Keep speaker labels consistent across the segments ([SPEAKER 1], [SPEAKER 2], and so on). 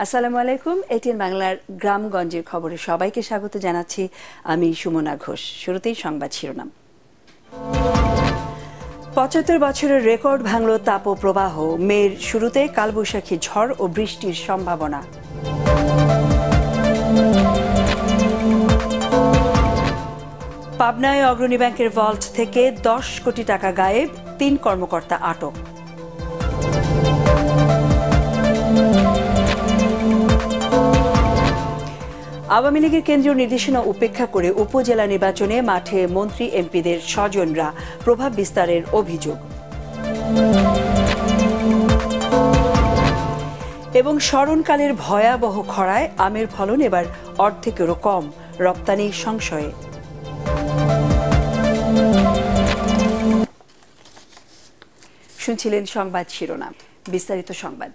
[SPEAKER 1] আসসালামু আলাইকুম। এটিএন বাংলার গ্রামগঞ্জের খবরে সবাইকে স্বাগত জানাচ্ছি। আমি সুমনা ঘোষ। শুরুতেই সংবাদ শিরোনাম। ৭৫ বছরের রেকর্ড ভাঙল তাপপ্রবাহ। মের শুরুতে কালবৈশাখী ঝড় ও বৃষ্টির সম্ভাবনা। পাবনায় অগ্রণী ব্যাংকের ভল্ট থেকে ১০ কোটি টাকা গায়েব, ৩ কর্মকর্তা আটক। আওয়ামী লীগের কেন্দ্রীয় নির্দেশনা উপেক্ষা করে উপজেলা নির্বাচনে মাঠে মন্ত্রী এমপিদের স্বজনরা, প্রভাব বিস্তারের অভিযোগ। এবং স্মরণকালের ভয়াবহ খরায় আমের ফলন এবার অর্ধেকেরও কম, রপ্তানি সংশয়ে। শুনছিলেন সংবাদ শিরোনাম। বিস্তারিত সংবাদ।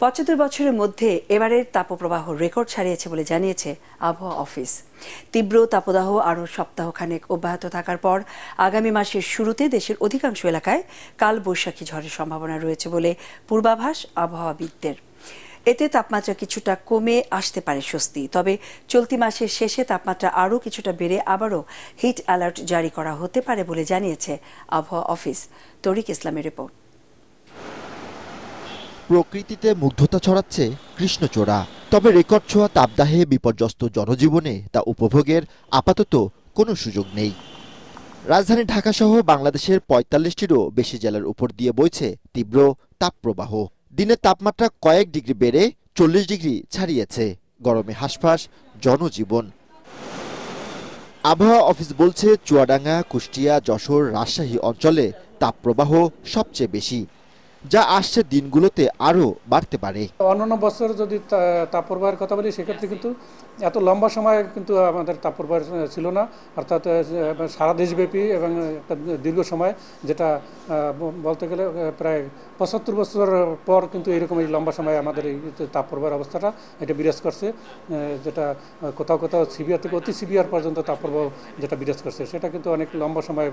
[SPEAKER 1] ৭৫ বছরের মধ্যে এবারের তাপপ্রবাহ রেকর্ড ছাড়িয়েছে বলে জানিয়েছে আবহাওয়া অফিস। তীব্র তাপদাহ আরও সপ্তাহখানেক অব্যাহত থাকার পর আগামী মাসের শুরুতে দেশের অধিকাংশ এলাকায় কালবৈশাখী ঝড়ের সম্ভাবনা রয়েছে বলে পূর্বাভাস আবহাওয়াবিদদের। এতে তাপমাত্রা কিছুটা কমে আসতে পারে স্বস্তি। তবে চলতি মাসের শেষে তাপমাত্রা আরও কিছুটা বেড়ে আবারও হিট অ্যালার্ট জারি করা হতে পারে বলে জানিয়েছে আবহাওয়া অফিস। তরিক ইসলামের রিপোর্ট।
[SPEAKER 2] প্রকৃতিতে মুগ্ধতা ছড়াচ্ছে কৃষ্ণচূড়া, তবে রেকর্ড ছোঁয়া তাপদাহে বিপর্যস্ত জনজীবনে তা উপভোগের আপাতত কোনো সুযোগ নেই। রাজধানী ঢাকাসহ বাংলাদেশের ৪৫টিরও বেশি জেলার উপর দিয়ে বইছে তীব্র তাপপ্রবাহ। দিনের তাপমাত্রা কয়েক ডিগ্রি বেড়ে ৪০ ডিগ্রি ছাড়িয়েছে। গরমে হাঁসফাঁস জনজীবন। আবহাওয়া অফিস বলছে, চুয়াডাঙ্গা, কুষ্টিয়া, যশোর, রাজশাহী অঞ্চলে তাপপ্রবাহ সবচেয়ে বেশি, যা আসছে দিনগুলোতে আরও বাড়তে পারে।
[SPEAKER 3] অন্যান্য বছর যদি তাপপ্রবাহের কথা বলি, সেক্ষেত্রে কিন্তু এত লম্বা সময় কিন্তু আমাদের তাপপ্রবাহ ছিল না, অর্থাৎ সারা দেশব্যাপী এবং একটা দীর্ঘ সময়, যেটা বলতে গেলে প্রায় ৭৫ বছর পর কিন্তু এরকম এই লম্বা সময় আমাদের এই তাপপ্রবাহের অবস্থাটা এটা বিরাজ করছে, যেটা কোথাও কোথাও সিভিয়ার থেকে অতি সিভিয়ার পর্যন্ত তাপপ্রবাহ যেটা বিরাজ করছে, সেটা কিন্তু অনেক লম্বা সময়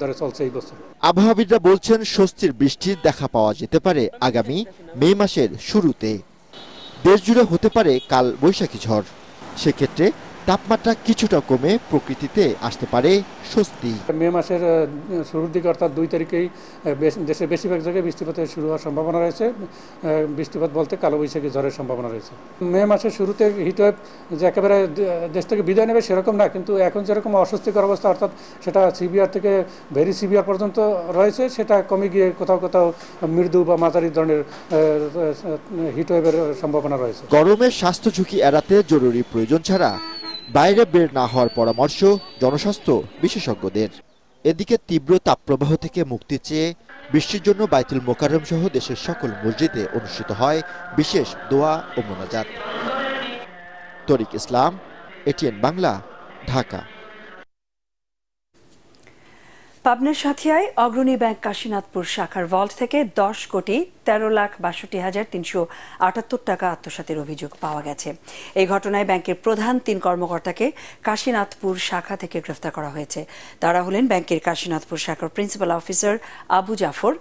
[SPEAKER 3] ধরে চলছে এই বছর।
[SPEAKER 2] আবহাওয়াবিদরা বলছেন, স্বস্তির বৃষ্টির দেখা পাওয়া যেতে পারে আগামী মে মাসের শুরুতে। দেশজুড়ে হতে পারে কাল বৈশাখী ঝড়। সেক্ষেত্রে তাপমাত্রা কিছুটা কমে প্রকৃতিতে আসতে পারে স্বস্তি।
[SPEAKER 3] মে মাসের শুরুর দিকে অর্থাৎ ২ তারিখেই দেশের বেশিরভাগ জায়গায় বৃষ্টিপাতের শুরু হওয়ার সম্ভাবনা রয়েছে। বৃষ্টিপাত বলতে কালবৈশাখী ঝড়ের সম্ভাবনা রয়েছে। মে মাসের শুরুতে হিটওয়েভ যে একেবারে দেশ থেকে বিদায় নেবে সেরকম না, কিন্তু এখন যেরকম অস্বস্তিকর অবস্থা, অর্থাৎ সেটা সিভিয়ার থেকে ভেরি সিভিয়ার পর্যন্ত রয়েছে, সেটা কমে গিয়ে কোথাও কোথাও মৃদু বা মাঝারি ধরনের হিটওয়েভের সম্ভাবনা রয়েছে।
[SPEAKER 2] গরমের স্বাস্থ্য ঝুঁকি এড়াতে জরুরি প্রয়োজন ছাড়া বাইরে বের না হওয়ার পরামর্শ জনস্বাস্থ্য বিশেষজ্ঞদের। এদিকে তীব্র তাপপ্রবাহ থেকে মুক্তি চেয়ে বৃষ্টির জন্য বাইতুল মোকাররম সহ দেশের সকল মসজিদে অনুষ্ঠিত হয় বিশেষ দোয়া ও মোনাজাত। তরিক ইসলাম, এটিএন বাংলা, ঢাকা।
[SPEAKER 1] পাবনার সাথিয়ায় অগ্রণী ব্যাংক কাশীনাথপুর শাখার ভল্ট থেকে ১০ কোটি ১৩,৬২,৩৭৮ টাকা আত্মসাতের অভিযোগ পাওয়া গেছে। এই ঘটনায় ব্যাংকের প্রধান ৩ কর্মকর্তাকে কাশীনাথপুর শাখা থেকে গ্রেফতার করা হয়েছে। তারা হলেন ব্যাংকের কাশীনাথপুর শাখার প্রিন্সিপাল অফিসার আবু জাফর,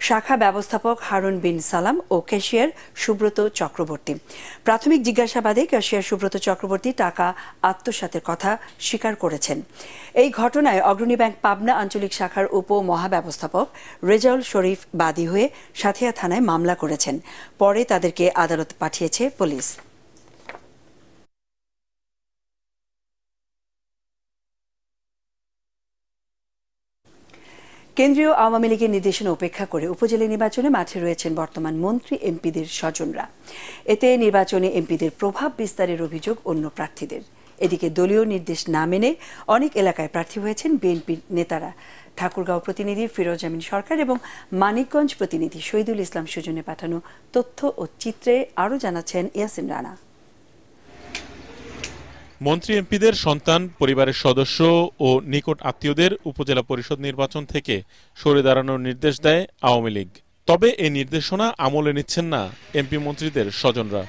[SPEAKER 1] শাখা ব্যবস্থাপক হারুন বিন সালাম ও ক্যাশিয়ার সুব্রত চক্রবর্তী। প্রাথমিক জিজ্ঞাসাবাদে ক্যাশিয়ার সুব্রত চক্রবর্তী টাকা আত্মসাতের কথা স্বীকার করেছেন। এই ঘটনায় অগ্রণী ব্যাংক পাবনা আঞ্চলিক শাখার উপ মহাব্যবস্থাপক রেজাউল শরীফ বাদী হয়ে সাথিয়া থানায় মামলা করেছেন। পরে তাদেরকে আদালতে পাঠিয়েছে পুলিশ। কেন্দ্রীয় আওয়ামী লীগের নির্দেশনা উপেক্ষা করে উপজেলা নির্বাচনে মাঠে রয়েছেন বর্তমান মন্ত্রী এমপিদের স্বজনরা। এতে নির্বাচনে এমপিদের প্রভাব বিস্তারের অভিযোগ অন্য প্রার্থীদের। এদিকে দলীয় নির্দেশ না মেনে অনেক এলাকায় প্রার্থী হয়েছেন বিএনপির নেতারা। ঠাকুরগাঁও প্রতিনিধি ফিরোজ আমিন সরকার এবং মানিকগঞ্জ প্রতিনিধি শহীদুল ইসলাম সুজনে পাঠানো তথ্য ও চিত্রে আরও জানাচ্ছেন ইয়াসিন রানা।
[SPEAKER 4] মন্ত্রী এমপিদের সন্তান, পরিবারের সদস্য ও নিকট আত্মীয়দের উপজেলা পরিষদ নির্বাচন থেকে সরে দাঁড়ানোর নির্দেশ দেয় আওয়ামী লীগ। তবে এই নির্দেশনা আমলে নিচ্ছেন না এমপি মন্ত্রীদের স্বজনরা।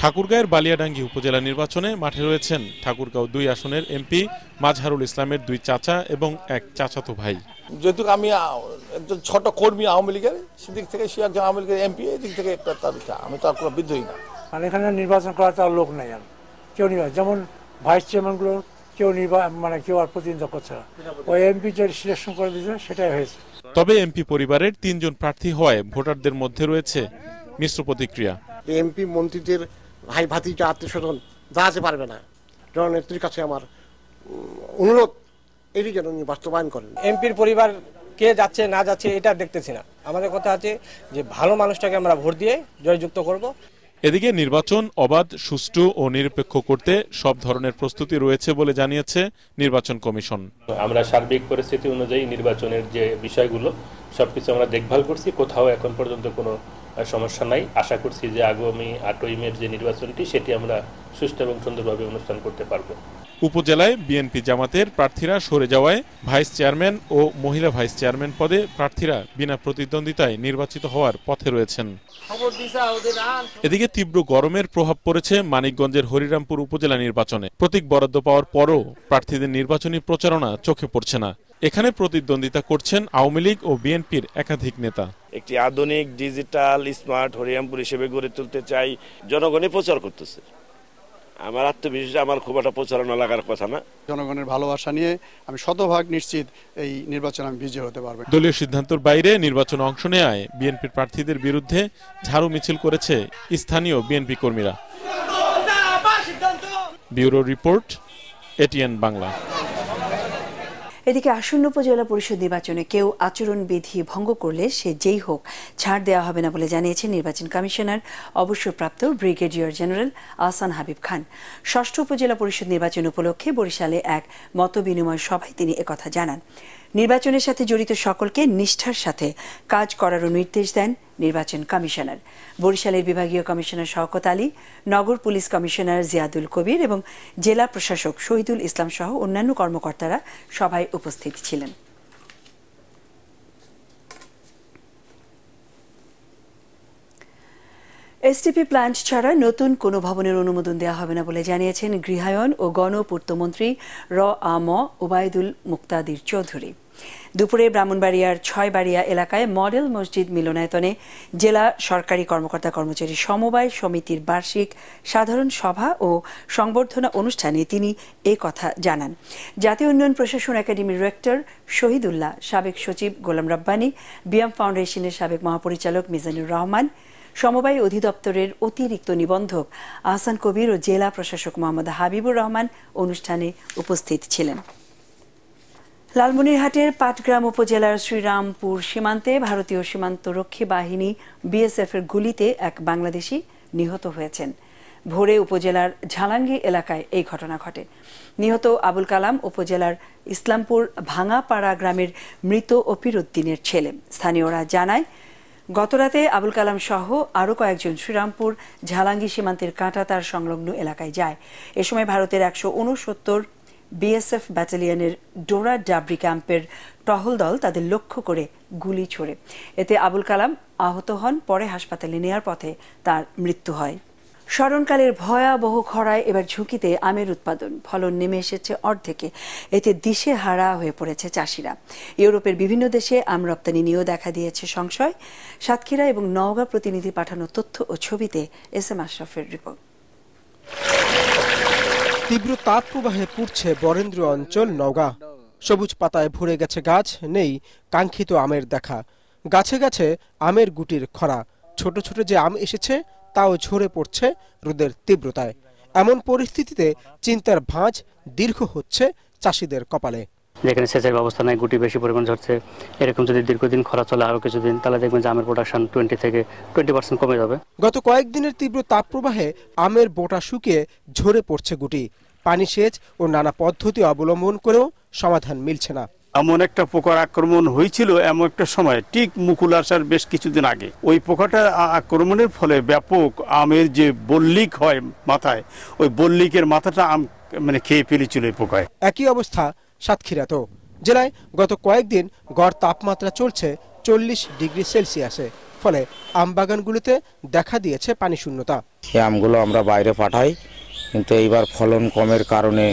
[SPEAKER 4] ঠাকুরগাঁয়ের বালিয়াডাঙ্গি উপজেলা নির্বাচনে মাঠে রয়েছেন ঠাকুরগাঁও 2 আসনের এমপি মাজহারুল ইসলামের 2 চাচা এবং এক চাচাতো ভাই।
[SPEAKER 5] যেহেতু আমি একজন ছোট কর্মী আওয়ামী লীগের, সেদিক থেকে সে একজন আওয়ামী লীগের এমপি, এদিক থেকে আমি তো আর কোনো বিদ্রোহী না।
[SPEAKER 6] মানে এখানে নির্বাচন করার তো আর লোক নেই, আর কেউ নির্বাচন, যেমন ভাইস চেয়ারম্যানগুলো কেউ মানে কেউ আর প্রতিনিধিত্ব করছে না, ওই এমপি যে সিলেকশন করে দিয়েছে সেটাই হয়েছে।
[SPEAKER 4] তবে এমপি পরিবারের 3 জন প্রার্থী হওয়ায় ভোটারদের মধ্যে রয়েছে মিশ্র প্রতিক্রিয়া।
[SPEAKER 7] এমপি মন্ত্রীদের ভাই ভাতিজা আত্মীয়স্বজন যা যেতে পারবে না, জননেত্রীর কাছে আমার অনুরোধ এটি যেন উনি বাস্তবায়ন করেন।
[SPEAKER 8] এমপির পরিবার কে যাচ্ছে না যাচ্ছে এটা দেখতেছি না, আমাদের কথা আছে যে ভালো মানুষটাকে আমরা ভোট দিয়ে জয়যুক্ত করব।
[SPEAKER 4] এদিকে নির্বাচন অবাধ, সুষ্ঠু ও নিরপেক্ষ করতে সব ধরনের প্রস্তুতি রয়েছে বলে জানিয়েছে নির্বাচন কমিশন।
[SPEAKER 9] আমরা সার্বিক পরিস্থিতি অনুযায়ী নির্বাচনের যে বিষয়গুলো সবকিছু আমরা দেখভাল করছি, কোথাও এখন পর্যন্ত কোনো সমস্যা নাই। আশা করছি যে আগামী 8ই মে যে নির্বাচনটি সেটি আমরা সুষ্ঠু এবং সুন্দরভাবে অনুষ্ঠান করতে পারবো।
[SPEAKER 4] উপজেলায় বিএনপি জামাতের প্রার্থীরা সরে যাওয়ায় ভাইস চেয়ারম্যান ও মহিলা ভাইস চেয়ারম্যান পদে প্রার্থীরা বিনা প্রতিদ্বন্দ্বিতায় নির্বাচিত হওয়ার পথে রয়েছেন। এদিকে তীব্র গরমের প্রভাব পড়েছে মানিকগঞ্জের হরিরামপুর উপজেলা নির্বাচনে। প্রতীক বরাদ্দ পাওয়ার পরও প্রার্থীদের নির্বাচনী প্রচারণা চোখে পড়ছে না। এখানে প্রতিদ্বন্দ্বিতা করছেন আওয়ামী লীগ ও বিএনপির একাধিক নেতা।
[SPEAKER 10] একটি আধুনিক ডিজিটাল স্মার্ট হরিরামপুর হিসেবে গড়ে তুলতে চাই, জনগণই প্রচার করতেছে। আমার আত্মবিশ্বাস, আমার খুব একটা প্রচারণা লাগার কথা না।
[SPEAKER 11] জনগণের ভালোবাসা নিয়ে আমি শতভাগ নিশ্চিত এই নির্বাচন আমি বিজয়ী হতে পারবো।
[SPEAKER 4] দলীয় সিদ্ধান্তের বাইরে নির্বাচনে অংশ নেওয়ায় বিএনপির প্রার্থীদের বিরুদ্ধে ঝাড়ু মিছিল করেছে স্থানীয় বিএনপি কর্মীরা। Bureau report, ATN Bangla.
[SPEAKER 1] এদিকে আসন্ন উপজেলা পরিষদ নির্বাচনে কেউ আচরণবিধি ভঙ্গ করলে সে যেই হোক ছাড় দেওয়া হবে না বলে জানিয়েছেন নির্বাচন কমিশনার অবসরপ্রাপ্ত ব্রিগেডিয়ার জেনারেল আহসান হাবিব খান। ষষ্ঠ উপজেলা পরিষদ নির্বাচন উপলক্ষে বরিশালে এক মতবিনিময় সভায় তিনি একথা জানান। নির্বাচনের সাথে জড়িত সকলকে নিষ্ঠার সাথে কাজ করারও নির্দেশ দেন নির্বাচন কমিশনার। বরিশালের বিভাগীয় কমিশনার শওকত আলী, নগর পুলিশ কমিশনার জিয়াদুল কবির এবং জেলা প্রশাসক শহীদুল ইসলাম সহ অন্যান্য কর্মকর্তারা সভায় উপস্থিত ছিলেন। এসটিপি প্ল্যান্ট ছাড়া নতুন কোনো ভবনের অনুমোদন দেওয়া হবে না বলে জানিয়েছেন গৃহায়ন ও গণপূর্তমন্ত্রী আ.ম. ওবায়দুল মুক্তাদির চৌধুরী। দুপুরে ব্রাহ্মণবাড়িয়ার 6 বাড়িয়া এলাকায় মডেল মসজিদ মিলনায়তনে জেলা সরকারি কর্মকর্তা কর্মচারী সমবায় সমিতির বার্ষিক সাধারণ সভা ও সংবর্ধনা অনুষ্ঠানে তিনি এ কথা জানান। জাতীয় উন্নয়ন প্রশাসন একাডেমির রেক্টর শহীদুল্লাহ, সাবেক সচিব গোলাম রাব্বানী, বিয়াম ফাউন্ডেশনের সাবেক মহাপরিচালক মিজানুর রহমান, সমবায় অধিদপ্তরের অতিরিক্ত নিবন্ধক আহসান কবির ও জেলা প্রশাসক মোহাম্মদ হাবিবুর রহমান অনুষ্ঠানে উপস্থিত ছিলেন। লালমনিরহাটের পাটগ্রাম উপজেলার শ্রীরামপুর সীমান্তে ভারতীয় সীমান্তরক্ষী বাহিনী বিএসএফ এর গুলিতে এক বাংলাদেশি নিহত হয়েছেন। ভোরে উপজেলার ঝালাঙ্গি এলাকায় এই ঘটনা ঘটে। নিহত আবুল কালাম উপজেলার ইসলামপুর ভাঙাপাড়া গ্রামের মৃত অপিরুদ্দিনের ছেলে। স্থানীয়রা জানায়, গতরাতে আবুল কালাম সহ আরও কয়েকজন শ্রীরামপুর ঝালাঙ্গি সীমান্তের কাঁটাতার সংলগ্ন এলাকায় যায়। এ সময় ভারতের 169 বিএসএফ ব্যাটালিয়নের ডোরা ডাবরি ক্যাম্পের টহল দল তাদের লক্ষ্য করে গুলি ছোড়ে। এতে আবুল কালাম আহত হন। পরে হাসপাতালে নেয়ার পথে তার মৃত্যু হয়। স্মরণকালের ভয়াবহ খরায় এবার ঝুঁকিতে আমের উৎপাদন, ফলন নেমে এসেছে অর্ধেকে। এতে দিশেহারা হয়ে পড়েছে চাষিরা। ইউরোপের বিভিন্ন দেশে আম রপ্তানি নিয়েও দেখা দিয়েছে সংশয়। সাতক্ষীরা এবং নওগাঁ প্রতিনিধি পাঠানো তথ্য ও ছবিতে এস.এম. আশরাফের রিপোর্ট।
[SPEAKER 12] তীব্র তাপপ্রবাহে পুড়ছে বরেন্দ্র অঞ্চল নওগাঁ। সবুজ পাতায় ভরে গেছে গাছ, নেই কাঙ্ক্ষিত আমের দেখা। গাছে গাছে আমের গুটির খরা। ছোট ছোট যে আম এসেছে তাও ঝরে পড়ছে রোদের তীব্রতায়। এমন পরিস্থিতিতে চিন্তার ভাঁজ দীর্ঘ হচ্ছে চাষিদের কপালে।
[SPEAKER 13] যেখানে সেচের ব্যবস্থা নাই, গুটি বেশি পরিমাণ ঝরছে, এরকম যদি দীর্ঘদিন খরা চলে আরো কিছুদিন, তাহলে দেখবেন যে আমের প্রোডাকশন 20 থেকে 20% কমে যাবে।
[SPEAKER 12] গত কয়েকদিনের তীব্র তাপপ্রবাহে আমের বোটা শুকিয়ে ঝরে পড়ছে গুটি। পানি সেচ ও নানা পদ্ধতি অবলম্বন করেও সমাধান মিলছে না।
[SPEAKER 14] এমন একটা পোকার আক্রমণ হয়েছিল এমন একটা সময়, ঠিক মুকুল আসার বেশ কিছুদিন আগে। ওই পোকাটার আক্রমণের ফলে ব্যাপক আমের যে বল্লিক হয় মাথায়, ওই বল্লিকের মাথাটা আম খেয়ে ফেলেছিল এই পোকায়।
[SPEAKER 12] একই অবস্থা সাতক্ষীরাতেও। জেলায় গত কয়েকদিন গড় তাপমাত্রা চলছে 40 ডিগ্রি সেলসিয়াসে। ফলে আমবাগানগুলোতে দেখা দিয়েছে পানি শূন্যতা।
[SPEAKER 15] এই আমগুলো আমরা বাইরে পাঠাই, কিন্তু এইবার ফলন কমের কারণে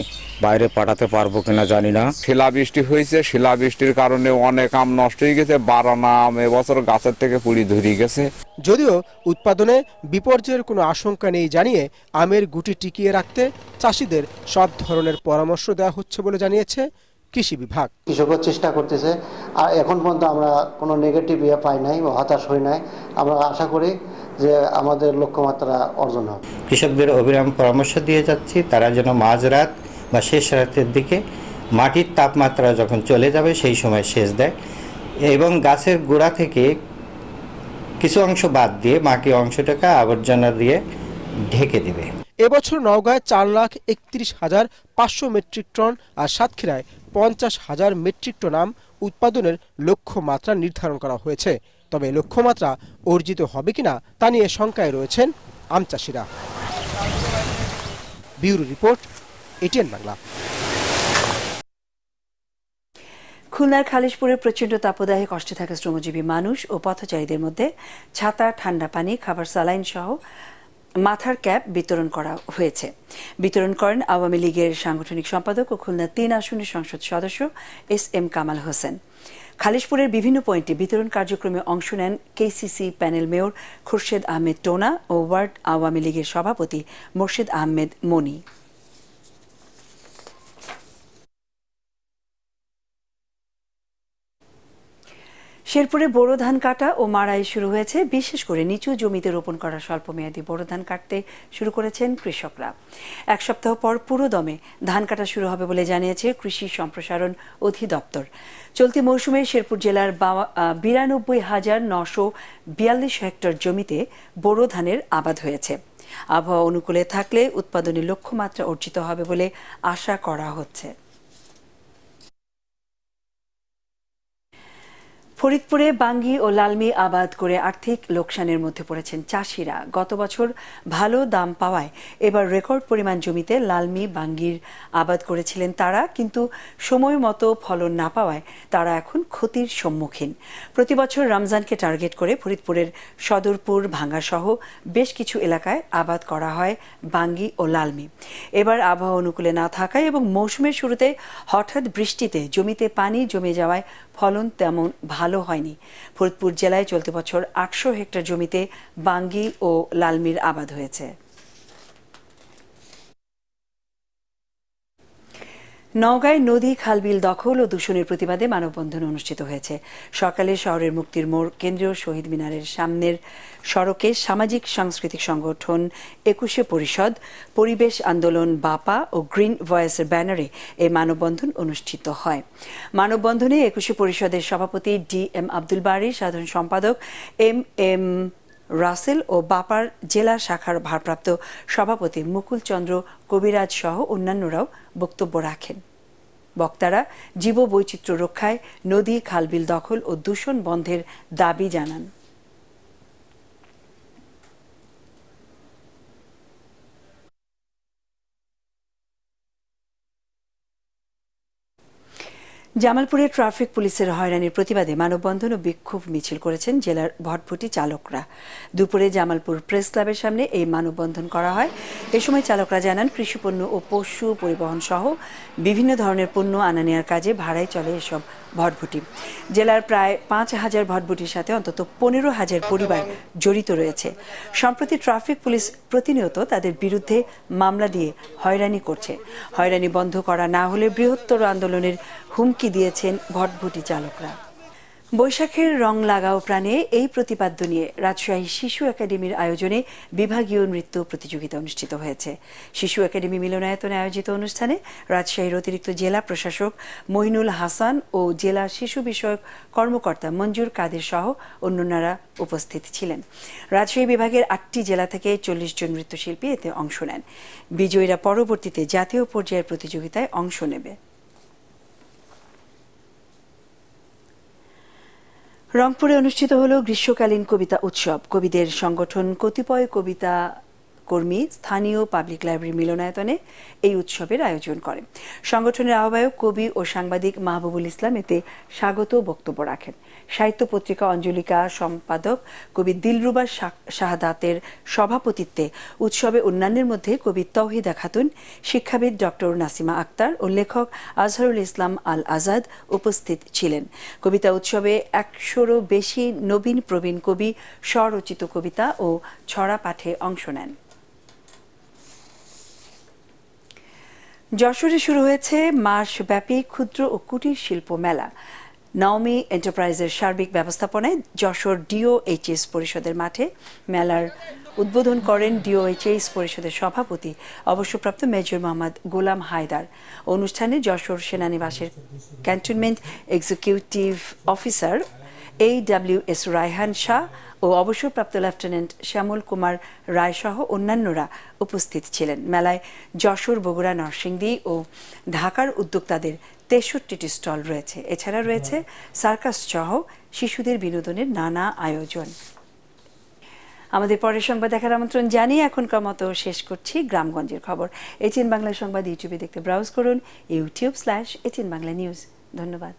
[SPEAKER 15] বাইরে পাঠাতে পারবো কিনা জানি না।
[SPEAKER 16] শিলাবৃষ্টি হয়েছে, শিলাবৃষ্টির কারণে অনেক আম নষ্ট হয়ে গেছে। 12 আম এবছর গাছের থেকে পুড়ি ধরে গেছে।
[SPEAKER 12] যদিও উৎপাদনে বিপর্যয়ের কোনো আশঙ্কা নেই জানিয়ে আমের গুটি টিকিয়ে রাখতে চাষিদের সব ধরনের পরামর্শ দেওয়া হচ্ছে বলে জানিয়েছে কৃষি বিভাগ।
[SPEAKER 17] কৃষকরা চেষ্টা করতেছে, আর এখন পর্যন্ত আমরা কোনো নেগেটিভ পাই নাই বা হতাশ হই নাই। আমরা আশা করি যে আমাদের লক্ষ্যমাত্রা অর্জন হবে।
[SPEAKER 18] কৃষকদের অবিরাম পরামর্শ দিয়ে যাচ্ছি, তারা যেন মাঝরাত বা শেষ রাতের দিকে মাটির তাপমাত্রা যখন চলে যাবে সেই সময় সেচ দেয় এবং গাছের গোড়া থেকে কিছু অংশ বাদ দিয়ে বাকি অংশটাকে আবর্জনা দিয়ে ঢেকে দেবে।
[SPEAKER 12] এবছর নওগাঁয় 4,31,500 মেট্রিক টন আর সাতক্ষীরায় 50,000 মেট্রিক টন আম উৎপাদনের লক্ষ্যমাত্রা নির্ধারণ করা হয়েছে। তবে লক্ষ্যমাত্রা অর্জিত হবে কিনা তা নিয়ে শঙ্কায় রয়েছেন আম চাষিরা। Bureau report, ATN Bangla.
[SPEAKER 1] খুলনার খালিশপুরে প্রচণ্ড তাপদাহে কষ্টে থাকা শ্রমজীবী মানুষ ও পথচারীদের মধ্যে ছাতা, ঠান্ডা পানি, খাবার, সালাইন সহ মাথার ক্যাপ বিতরণ করা হয়েছে। বিতরণ করেন আওয়ামী লীগের সাংগঠনিক সম্পাদক ও খুলনা 3 আসনের সংসদ সদস্য SM কামাল হোসেন। খালিশপুরের বিভিন্ন পয়েন্টে বিতরণ কার্যক্রমে অংশ নেন KCC panel mayor Khurshed Ahmed Tona ও ওয়ার্ড আওয়ামী লীগের সভাপতি মোর্শেদ আহমেদ মনি। শেরপুরে বোরো ধান কাটা ও মাড়াই শুরু হয়েছে। বিশেষ করে নিচু জমিতে রোপণ করা স্বল্পমেয়াদী বোরো ধান কাটতে শুরু করেছেন কৃষকরা। এক সপ্তাহ পর পুরো দমে ধান কাটা শুরু হবে বলে জানিয়েছে কৃষি সম্প্রসারণ অধিদপ্তর। চলতি মৌসুমে শেরপুর জেলার 92,942 হেক্টর জমিতে বোরো ধানের আবাদ হয়েছে। আবহাওয়া অনুকূলে থাকলে উৎপাদনের লক্ষ্যমাত্রা অর্জিত হবে বলে আশা করা হচ্ছে। ফরিদপুরে বাঙ্গি ও লালমি আবাদ করে আর্থিক লোকসানের মধ্যে পড়েছেন চাষিরা। গত বছর ভালো দাম পাওয়ায় এবার রেকর্ড পরিমাণ জমিতে লালমি, বাঙ্গির আবাদ করেছিলেন তারা, কিন্তু সময় মতো ফলন না পাওয়ায় তারা এখন ক্ষতির সম্মুখীন। প্রতি বছর রমজানকে টার্গেট করে ফরিদপুরের সদরপুর, ভাঙ্গা সহ বেশ কিছু এলাকায় আবাদ করা হয় বাঙ্গি ও লালমি। এবার আবহাওয়া অনুকূলে না থাকায় এবং মৌসুমের শুরুতে হঠাৎ বৃষ্টিতে জমিতে পানি জমে যাওয়ায় ফলন তেমন ভালো হয়নি। ফরিদপুর জেলায় চলতি বছর 800 হেক্টর জমিতে বাঙ্গি ও লালমির আবাদ হয়েছে। নওগাঁয় নদী, খালবিল দখল ও দূষণের প্রতিবাদে মানববন্ধন অনুষ্ঠিত হয়েছে। সকালে শহরের মুক্তির মোড়, কেন্দ্রীয় শহীদ মিনারের সামনের সড়কে সামাজিক সাংস্কৃতিক সংগঠন 21শে পরিষদ, পরিবেশ আন্দোলন বাপা ও গ্রিন ভয়েসের ব্যানারে এই মানববন্ধন অনুষ্ঠিত হয়। মানববন্ধনে 21শে পরিষদের সভাপতি DM আব্দুল বারী, সাধারণ সম্পাদক MM রাসেল ও বাপার জেলা শাখার ভারপ্রাপ্ত সভাপতি মুকুল চন্দ্র কবিরাজ সহ অন্যান্যরাও বক্তব্য রাখেন। বক্তারা জীববৈচিত্র্য রক্ষায় নদী, খালবিল দখল ও দূষণ বন্ধের দাবি জানান। জামালপুরে ট্রাফিক পুলিশের হয়রানির প্রতিবাদে মানববন্ধন ও বিক্ষোভ মিছিল করেছেন জেলার ভটভটি চালকরা। দুপুরে জামালপুর প্রেস ক্লাবের সামনে এই মানববন্ধন করা হয়। এ সময় চালকরা জানান, কৃষিপণ্য ও পশু পরিবহন সহ বিভিন্ন ধরনের পণ্য আনা নেওয়ার কাজে ভাড়ায় চলে এসব ভটভটি। জেলার প্রায় 5,000 ভটভটির সাথে অন্তত 15,000 পরিবার জড়িত রয়েছে। সম্প্রতি ট্রাফিক পুলিশ প্রতিনিয়ত তাদের বিরুদ্ধে মামলা দিয়ে হয়রানি করছে। হয়রানি বন্ধ করা না হলে বৃহত্তর আন্দোলনের হুমকি দিয়েছেন ভটভটি চালকরা। বৈশাখের রং লাগাও প্রাণে এই প্রতিপাদ্য নিয়ে রাজশাহী শিশু একাডেমির আয়োজনে বিভাগীয় নৃত্য প্রতিযোগিতা অনুষ্ঠিত হয়েছে। শিশু একাডেমি মিলনায়তনে আয়োজিত অনুষ্ঠানে রাজশাহীর অতিরিক্ত জেলা প্রশাসক মহিনুল হাসান ও জেলা শিশু বিষয়ক কর্মকর্তা মঞ্জুর কাদের সহ অন্যান্যরা উপস্থিত ছিলেন। রাজশাহী বিভাগের 8টি জেলা থেকে 40 জন নৃত্যশিল্পী এতে অংশ নেন। বিজয়ীরা পরবর্তীতে জাতীয় পর্যায়ের প্রতিযোগিতায় অংশ নেবে। রংপুরে অনুষ্ঠিত হল গ্রীষ্মকালীন কবিতা উৎসব। কবিদের সংগঠন কতিপয় কর্মী স্থানীয় পাবলিক লাইব্রেরি মিলনায়তনে এই উৎসবের আয়োজন করে। সংগঠনের আহ্বায়ক কবি ও সাংবাদিক মাহবুবুল ইসলাম এতে স্বাগত বক্তব্য রাখেন। সাহিত্য পত্রিকা অঞ্জলিকা সম্পাদক কবি দিলরুবা শাহাদাতের সভাপতিত্বে উৎসবে অন্যান্যের মধ্যে কবি তৌহিদা খাতুন, শিক্ষাবিদ ডক্টর নাসিমা আক্তার ও লেখক আজহারুল ইসলাম আল আজাদ উপস্থিত ছিলেন। কবিতা উৎসবে 100-রও বেশি নবীন প্রবীণ কবি স্বরচিত কবিতা ও ছড়া পাঠে অংশ নেন। যশোরে শুরু হয়েছে মাসব্যাপী ক্ষুদ্র ও কুটির শিল্প মেলা। নাওমি এন্টারপ্রাইজের সার্বিক ব্যবস্থাপনায় যশোর ডিওএইচএস পরিষদের মাঠে মেলার উদ্বোধন করেন ডিওএইচএস পরিষদের সভাপতি অবসরপ্রাপ্ত মেজর মোহাম্মদ গোলাম হায়দার। অনুষ্ঠানে যশোর সেনানিবাসের cantonment executive officer AWS Raihan Shah ও অবসরপ্রাপ্ত লেফটেন্যান্ট শ্যামল কুমার রায় সহ অন্যান্যরা উপস্থিত ছিলেন। মেলায় যশোর, বগুড়া, নরসিংদী ও ঢাকার উদ্যোক্তাদের 63টি স্টল রয়েছে। এছাড়া রয়েছে সার্কাস সহ শিশুদের বিনোদনের নানা আয়োজন। আমাদের পরের সংবাদ দেখার আমন্ত্রণ জানিয়ে এখনকার মতো শেষ করছি গ্রামগঞ্জের খবর। এটিএন বাংলা সংবাদ ইউটিউবে দেখতে ব্রাউজ করুন youtube/এটিএন বাংলা নিউজ। ধন্যবাদ।